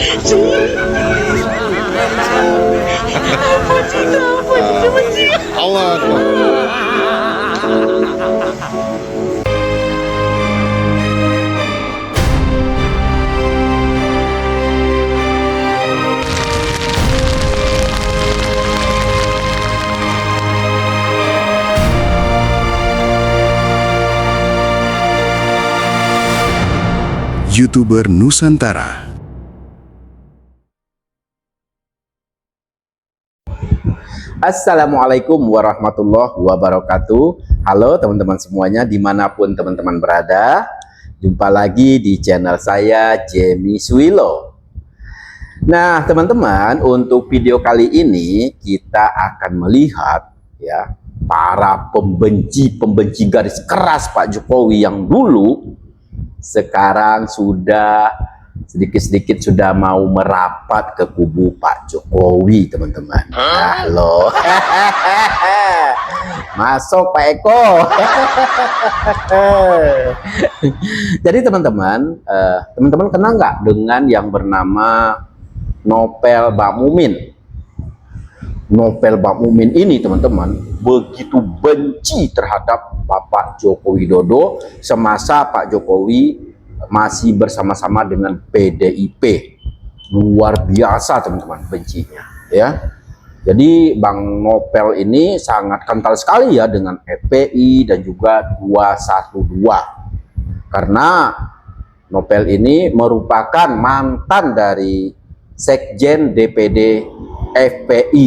Allah Akbar. YouTuber Nusantara. Assalamualaikum warahmatullahi wabarakatuh. Halo teman-teman semuanya dimanapun teman-teman berada. Jumpa lagi di channel saya Jamie Swilo. Nah teman-teman, untuk video kali ini kita akan melihat ya para pembenci garis keras Pak Jokowi yang dulu sekarang sudah sedikit-sedikit sudah mau merapat ke kubu Pak Jokowi, teman-teman. Halo. Masuk Pak Eko. Jadi teman-teman, teman-teman kenal nggak dengan yang bernama Nopel Bakmumin? Nopel Bakmumin ini teman-teman begitu benci terhadap Bapak Joko Widodo semasa Pak Jokowi masih bersama-sama dengan PDIP. Luar biasa teman-teman bencinya ya. Jadi Bang Nopel ini sangat kental sekali ya dengan FPI dan juga 212. Karena Nopel ini merupakan mantan dari Sekjen DPD FPI.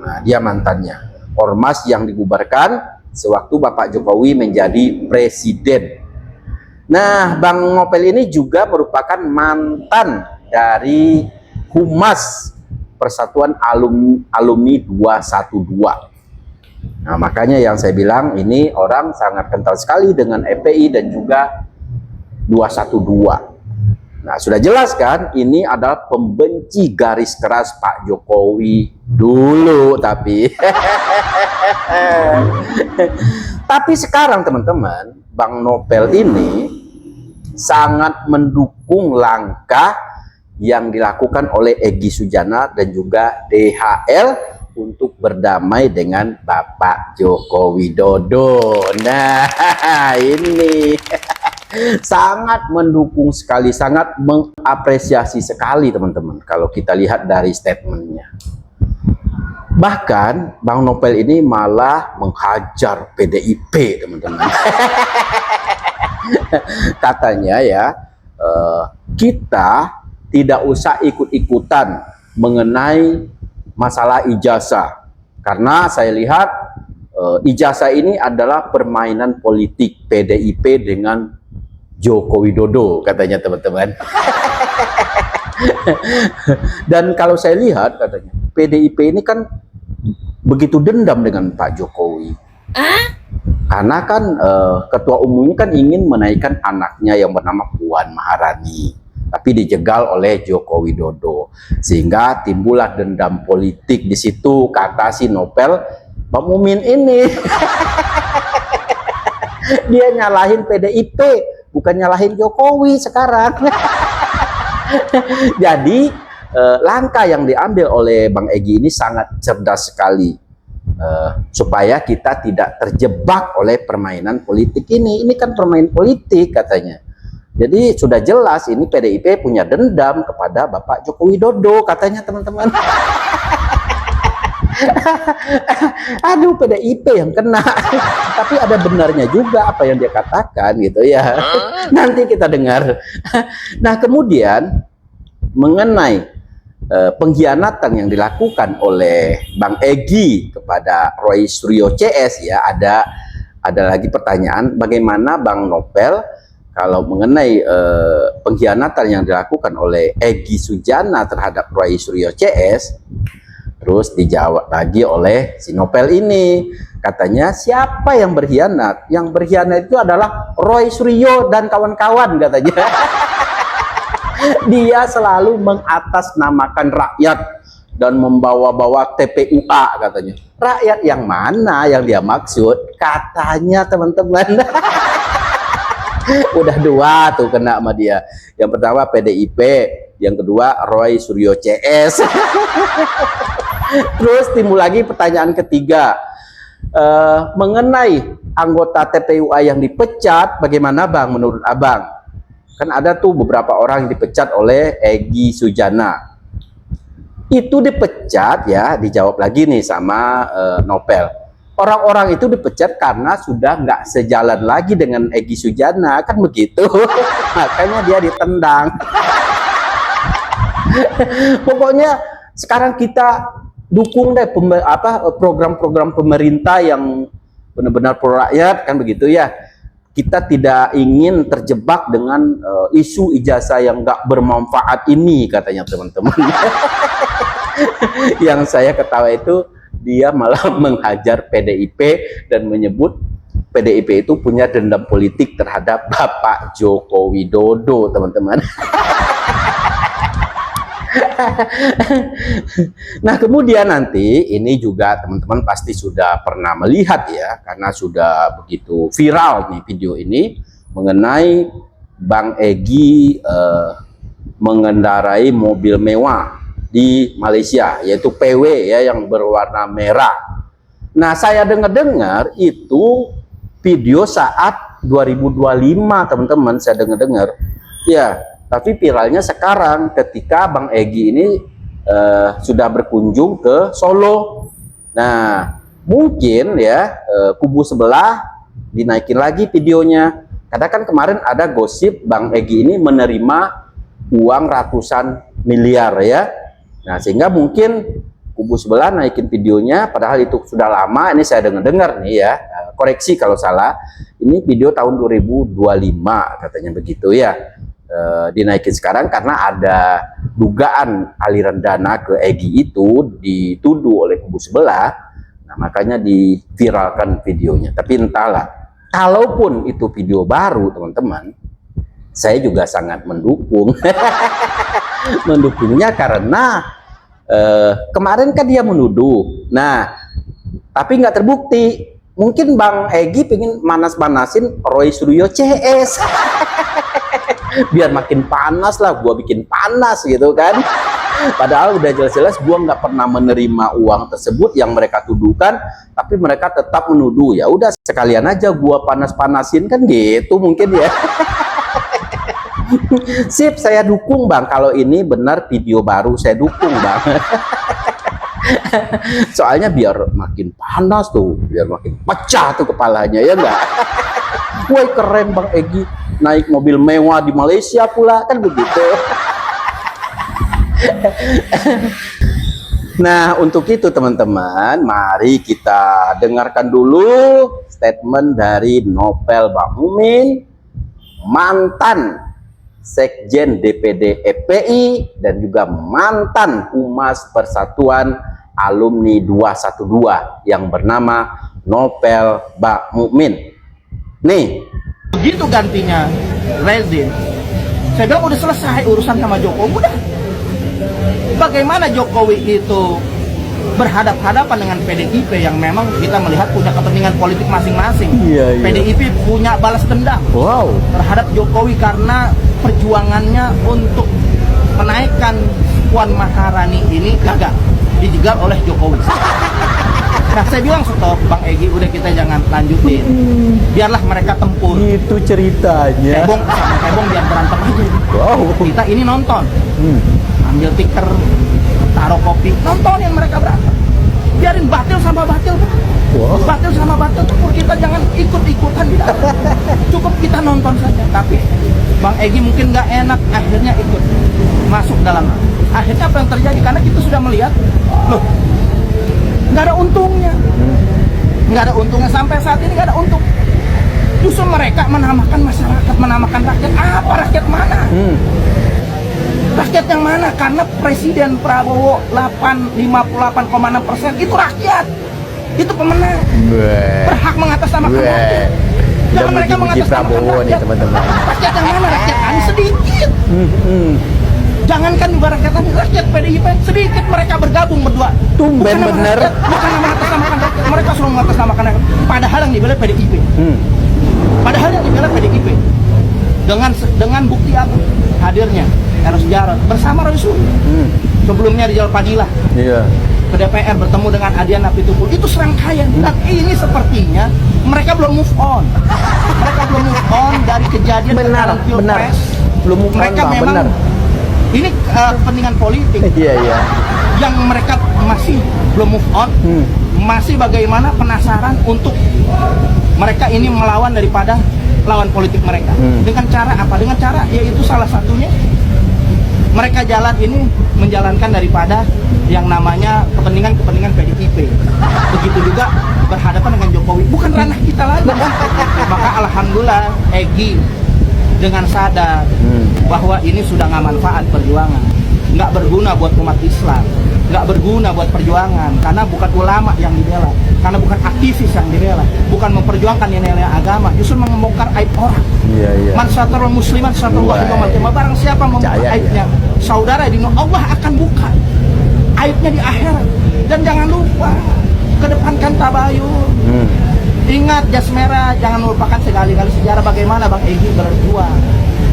Nah, dia mantannya. Ormas yang dibubarkan sewaktu Bapak Jokowi menjadi presiden. Nah, Bang Nopel ini juga merupakan mantan dari Humas Persatuan Alumni 212. Nah, makanya yang saya bilang ini orang sangat kental sekali dengan FPI dan juga 212. Nah, sudah jelas kan ini adalah pembenci garis keras Pak Jokowi dulu tapi tapi sekarang teman-teman, Bang Nopel ini sangat mendukung langkah yang dilakukan oleh Egy Sujana dan juga DHL untuk berdamai dengan Bapak Joko Widodo. Nah, ini sangat mendukung sekali, sangat mengapresiasi sekali teman-teman kalau kita lihat dari statementnya. Bahkan Bang Nopel ini malah menghajar PDIP teman-teman. Katanya ya, kita tidak usah ikut-ikutan mengenai masalah ijazah, karena saya lihat ijazah ini adalah permainan politik PDIP dengan Joko Widodo, katanya teman-teman. Dan kalau saya lihat katanya PDIP ini kan begitu dendam dengan Pak Jokowi. Karena kan ketua umumnya kan ingin menaikkan anaknya yang bernama Puan Maharani, tapi dijegal oleh Joko Widodo, sehingga timbullah dendam politik di situ, kata si Nopel Bakmumin ini. Dia nyalahin PDIP, bukan nyalahin Jokowi sekarang. Jadi langkah yang diambil oleh Bang Egy ini sangat cerdas sekali, supaya kita tidak terjebak oleh permainan politik ini. Ini kan permainan politik katanya. Jadi sudah jelas ini PDIP punya dendam kepada Bapak Joko Widodo, katanya teman-teman. Aduh, PDIP yang kena. Tapi ada benarnya juga apa yang dia katakan gitu ya. Nanti kita dengar. Nah, kemudian mengenai pengkhianatan yang dilakukan oleh Bang Egy kepada Roy Suryo CS ya, ada lagi pertanyaan, bagaimana Bang Nopel kalau mengenai pengkhianatan yang dilakukan oleh Egy Sujana terhadap Roy Suryo CS. Terus dijawab lagi oleh si Nopel ini, katanya siapa yang berkhianat? Yang berkhianat itu adalah Roy Suryo dan kawan-kawan, katanya. Dia selalu mengatasnamakan rakyat dan membawa-bawa TPUA, katanya. Rakyat yang mana yang dia maksud? Katanya teman-teman. Udah dua tuh kena sama dia. Yang pertama PDIP, yang kedua Roy Suryo CS. Terus timbul lagi pertanyaan ketiga, mengenai anggota TPUA yang dipecat, bagaimana Bang menurut Abang? Kan ada tuh beberapa orang yang dipecat oleh Egy Sujana. Itu dipecat ya, dijawab lagi nih sama Nopel. Orang-orang itu dipecat karena sudah nggak sejalan lagi dengan Egy Sujana, kan begitu. Makanya dia ditendang. Pokoknya sekarang kita dukung deh program-program pemerintah yang benar-benar pro rakyat, kan begitu ya. Kita tidak ingin terjebak dengan isu ijazah yang nggak bermanfaat ini, katanya teman-teman. Yang saya ketawa itu dia malah menghajar PDIP dan menyebut PDIP itu punya dendam politik terhadap Bapak Joko Widodo, teman-teman. Nah, kemudian nanti ini juga teman-teman pasti sudah pernah melihat ya, karena sudah begitu viral nih video ini mengenai Bang Egy mengendarai mobil mewah di Malaysia, yaitu PW ya, yang berwarna merah. Nah, saya dengar-dengar itu video saat 2025, teman-teman, saya dengar-dengar ya. Tapi viralnya sekarang ketika Bang Egy ini sudah berkunjung ke Solo. Nah, mungkin ya kubu sebelah dinaikin lagi videonya. Karena kan kemarin ada gosip Bang Egy ini menerima uang ratusan miliar ya. Nah, sehingga mungkin kubu sebelah naikin videonya, padahal itu sudah lama. Ini saya dengar-dengar nih ya, koreksi kalau salah. Ini video tahun 2025 katanya begitu ya. Dinaikin sekarang karena ada dugaan aliran dana ke Egy itu dituduh oleh kubu sebelah. Nah, makanya diviralkan videonya. Tapi entahlah, kalaupun itu video baru, teman-teman, saya juga sangat mendukung. Mendukungnya karena kemarin kan dia menuduh. Nah, tapi nggak terbukti. Mungkin Bang Egy pengen manas-manasin Roy Suryo CS. Biar makin panas lah, gua bikin panas gitu kan. Padahal udah jelas-jelas gua nggak pernah menerima uang tersebut yang mereka tuduhkan, tapi mereka tetap menuduh. Ya udah, sekalian aja gua panas-panasin kan gitu mungkin ya. Sip, saya dukung Bang. Kalau ini benar video baru, saya dukung Bang. Soalnya biar makin panas tuh, biar makin pecah tuh kepalanya, ya enggak? Woi, keren Bang Egy naik mobil mewah di Malaysia pula, kan begitu. Nah, untuk itu teman-teman, mari kita dengarkan dulu statement dari Nopel Bakmumin, mantan Sekjen DPD FPI dan juga mantan Humas Persatuan Alumni 212 yang bernama Nopel Bakmumin. Nih, begitu gantinya rezim, saya bilang udah selesai urusan sama Jokowi. Udah, bagaimana Jokowi itu berhadap-hadapan dengan PDIP yang memang kita melihat punya kepentingan politik masing-masing. PDIP punya balas dendam terhadap Jokowi karena perjuangannya untuk menaikkan Puan Maharani ini gagal, dijegal oleh Jokowi. Nah, saya bilang stop, Bang Egy, udah kita jangan lanjutin. Biarlah mereka tempur. Itu ceritanya. Cebong sama cebong biar berantem aja. Kita ini nonton. Ambil tikar, taruh kopi, nontonin mereka berantem. Biarin batil sama batil. Batil sama batil tempur, kita jangan ikut-ikutan di dalam. Cukup kita nonton saja. Tapi Bang Egy mungkin nggak enak, akhirnya ikut masuk dalam. Akhirnya apa yang terjadi? Karena kita sudah melihat, loh, nggak ada untungnya, nggak ada untungnya sampai saat ini, nggak ada untung. Justru mereka menamakan masyarakat, menamakan rakyat. Apa rakyat mana? Rakyat yang mana? Karena Presiden Prabowo 58,6% itu rakyat, itu pemenang, berhak mengatasnamakan rakyat. Jangan mereka mengatasnamakan rakyat. Teman-teman. Rakyat yang mana? Rakyat Anies sedikit. Jangankan juga rakyat Anies, rakyat PDIP sedikit mereka bergabung berdua. Tumben bener. Bukan mengatasnamakan rakyat, mereka selalu mengatasnamakan rakyat. Padahal yang dibela PDIP. Padahal yang dibela PDIP. dengan bukti apa? Hadirnya Eros Jarot bersama Roy Suryo. Sebelumnya di Jalur Padilah. Iya. Ke DPR bertemu dengan Adian Apitupul. Itu serangkaian. Dan ini sepertinya mereka belum move on. Mereka belum move on dari kejadian Benar. Belum move on, mereka Bang, memang benar. ini kepentingan politik. Iya, iya. Yang mereka masih belum move on, masih bagaimana penasaran untuk mereka ini melawan daripada lawan politik mereka. Dengan cara apa? Dengan cara yaitu salah satunya mereka jalan ini menjalankan daripada yang namanya kepentingan PDIP. Begitu juga berhadapan dengan Jokowi. Bukan ranah kita lagi. Maka alhamdulillah Egy dengan sadar bahwa ini sudah nggak manfaat perjuangan, nggak berguna buat umat Islam, nggak berguna buat perjuangan, karena bukan ulama yang dibela, karena bukan aktivis yang dibela, bukan memperjuangkan nilai-nilai agama, justru membongkar aib orang. Iya, iya. Man satarul musliman satarullah yaumal. Barang siapa membuka aibnya, saudara di Allah akan buka aibnya di akhirat. Dan jangan lupa kedepankan tabayun. Ingat jas merah, jangan lupakan sekali-kali sejarah bagaimana Bang Egy berjuang.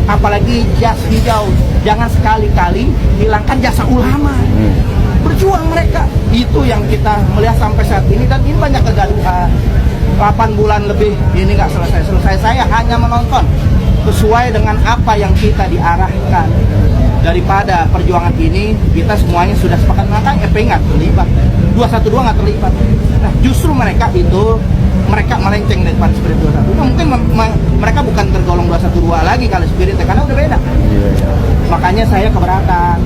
Apalagi jas hijau, jangan sekali-kali hilangkan jasa ulama. Berjuang mereka, itu yang kita melihat sampai saat ini. Dan ini banyak kegaduhan. 8 bulan lebih ini nggak selesai-selesai. Saya hanya menonton sesuai dengan apa yang kita diarahkan. Daripada perjuangan ini, kita semuanya sudah sepakat, maka FPI nggak terlibat, 212 nggak terlibat. Nah, justru mereka melenceng dari spirit 212. Mungkin mereka bukan tergolong 212 lagi kalau spiritnya, karena udah beda. Makanya saya keberatan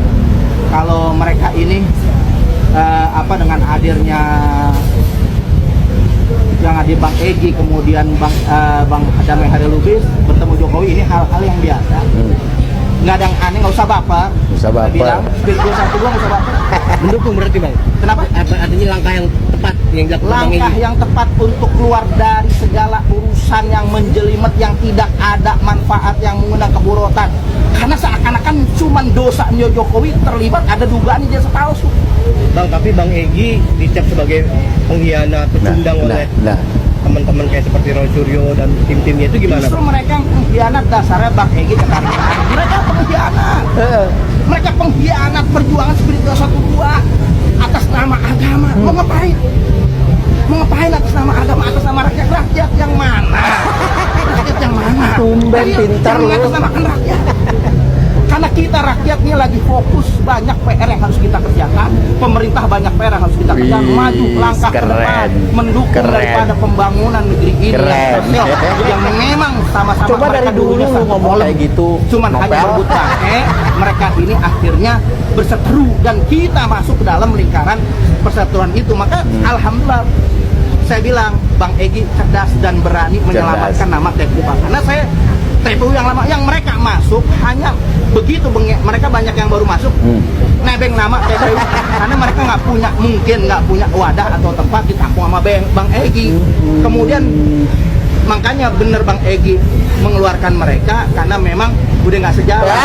kalau mereka ini dengan hadirnya yang hadir Bang Egy, kemudian Bang Damai Hari Lubis bertemu Jokowi, ini hal-hal yang biasa. Nggak ada yang aneh, nggak usah baper. Bilang spirit 212 nggak usah baper. Mendukung berarti Bang? Kenapa? Artinya langkah yang tepat yang dilakukan Bang Egy. Langkah yang tepat untuk keluar dari segala urusan yang menjelimet, yang tidak ada manfaat, yang mengundang keburukan. Karena seakan-akan cuma dosanya Jokowi terlibat, ada dugaan jasa palsu. Bang, tapi Bang Egy dicap sebagai pengkhianat, pecundang oleh teman-teman kayak seperti Roy Suryo dan tim-timnya, itu gimana? Justru mereka yang pengkhianat, dasarnya Bang Egy ketarik. Mereka pengkhianat. Mereka pengkhianat perjuangan spirit 212 atas nama agama. Mau ngapain? Mau ngapain atas nama agama, atas nama rakyat? Rakyat yang mana? Rakyat yang mana? Tumben pintar lu. Atas nama rakyat. Karena kita rakyatnya lagi fokus, banyak PR yang harus kita kerjakan, pemerintah banyak PR yang harus kita kerjakan, maju langkah ke depan, mendukung daripada pembangunan negeri ini yang sosial, yang memang sama-sama Coba mereka dari dulu dulunya lu satu ngomong kolom. kayak gitu, Cuman hanya Nopel. berebut bangke, mereka ini akhirnya berseteru dan kita masuk ke dalam lingkaran persatuan itu. Maka alhamdulillah saya bilang Bang Egy cerdas dan berani menyelamatkan nama TPU. Karena saya TPU yang lama, yang mereka masuk hanya begitu mereka banyak yang baru masuk nebeng nama TPU karena mereka mungkin nggak punya wadah atau tempat ditampung sama Bang Egy. Kemudian makanya bener Bang Egy mengeluarkan mereka karena memang udah nggak sejalan.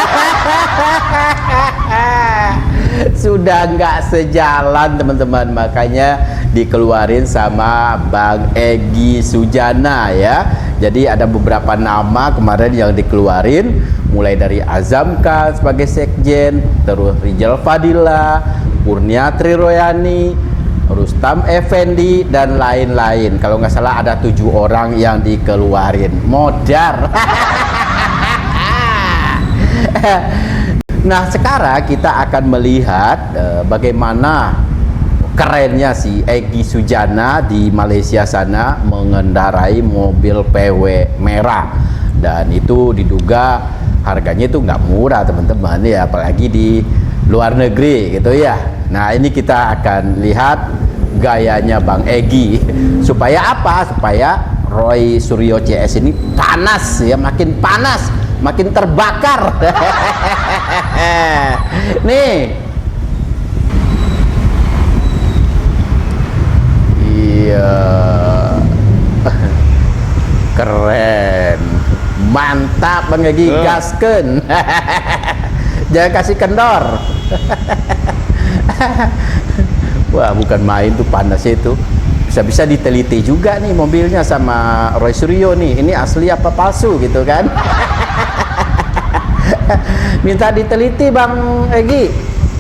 Sudah nggak sejalan teman-teman, makanya dikeluarin sama Bang Egy Sujana ya. Jadi ada beberapa nama kemarin yang dikeluarin, mulai dari Azam Khan sebagai sekjen, terus Rijal Fadila, Kurniatri Royani, Rustam Effendi, dan lain-lain. Kalau nggak salah ada 7 orang yang dikeluarin. Modar. Nah, sekarang kita akan melihat bagaimana kerennya si Egy Sujana di Malaysia sana mengendarai mobil PW merah, dan itu diduga harganya itu nggak murah teman-teman ya, apalagi di luar negeri gitu ya. Nah, ini kita akan lihat gayanya Bang Egy supaya apa? Supaya Roy Suryo CS ini panas ya, makin panas, makin terbakar. Nih. Iya. Keren. Mantap Bang Egy, gaskeun. Jangan kasih kendor. Wah, bukan main tuh panasnya itu. Bisa-bisa diteliti juga nih mobilnya sama Roy Suryo nih. Ini asli apa palsu gitu kan? Minta diteliti Bang Egi,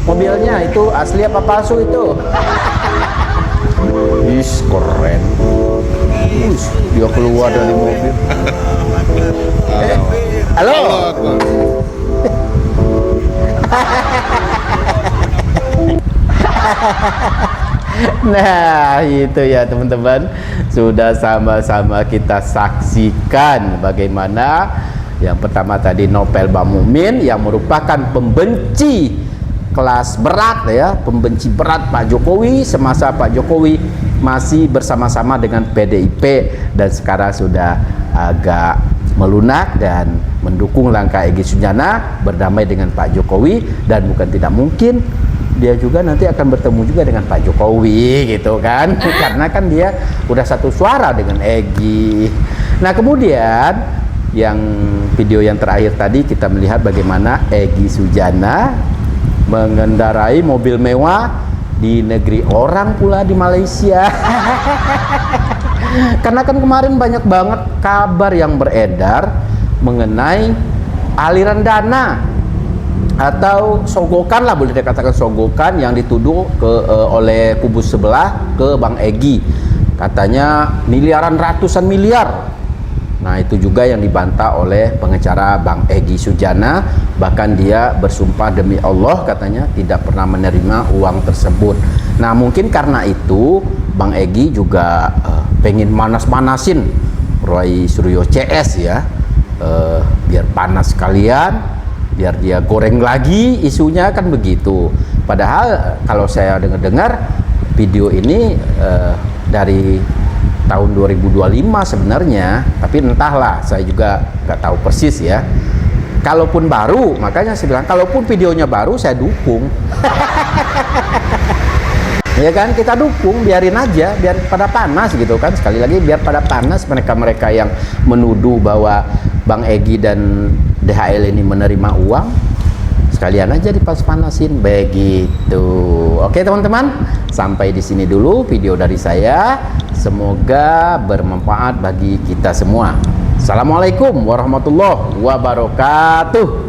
mobilnya itu asli apa palsu itu. Is keren. Dia keluar dari mobil. Halo. Nah, itu ya teman-teman, sudah sama-sama kita saksikan bagaimana yang pertama tadi Nopel Bang Mumin yang merupakan pembenci kelas berat ya, pembenci berat Pak Jokowi semasa Pak Jokowi masih bersama-sama dengan PDIP dan sekarang sudah agak melunak dan mendukung langkah Egy Sujana berdamai dengan Pak Jokowi, dan bukan tidak mungkin dia juga nanti akan bertemu juga dengan Pak Jokowi gitu kan. Karena kan dia udah satu suara dengan Egy. Nah, kemudian yang video yang terakhir tadi kita melihat bagaimana Egy Sujana mengendarai mobil mewah di negeri orang pula di Malaysia. Karena kan kemarin banyak banget kabar yang beredar mengenai aliran dana atau sogokan lah, boleh dikatakan sogokan yang dituduh oleh kubu sebelah ke Bang Egy, katanya miliaran, ratusan miliar. Nah, itu juga yang dibantah oleh pengacara Bang Egy Sujana, bahkan dia bersumpah demi Allah katanya tidak pernah menerima uang tersebut. Nah, mungkin karena itu Bang Egy juga pengen manas-manasin Roy Suryo CS ya, biar panas sekalian, biar dia goreng lagi isunya kan begitu. Padahal kalau saya dengar video ini dari tahun 2025 sebenarnya, tapi entahlah, saya juga nggak tahu persis ya. Kalaupun baru, makanya saya bilang kalaupun videonya baru saya dukung. Ya kan, kita dukung, biarin aja, biar pada panas gitu kan. Sekali lagi biar pada panas mereka-mereka yang menuduh bahwa Bang Egy dan DHL ini menerima uang, sekalian aja dipanas-panasin begitu. Oke teman-teman, sampai di sini dulu video dari saya. Semoga bermanfaat bagi kita semua. Assalamualaikum warahmatullahi wabarakatuh.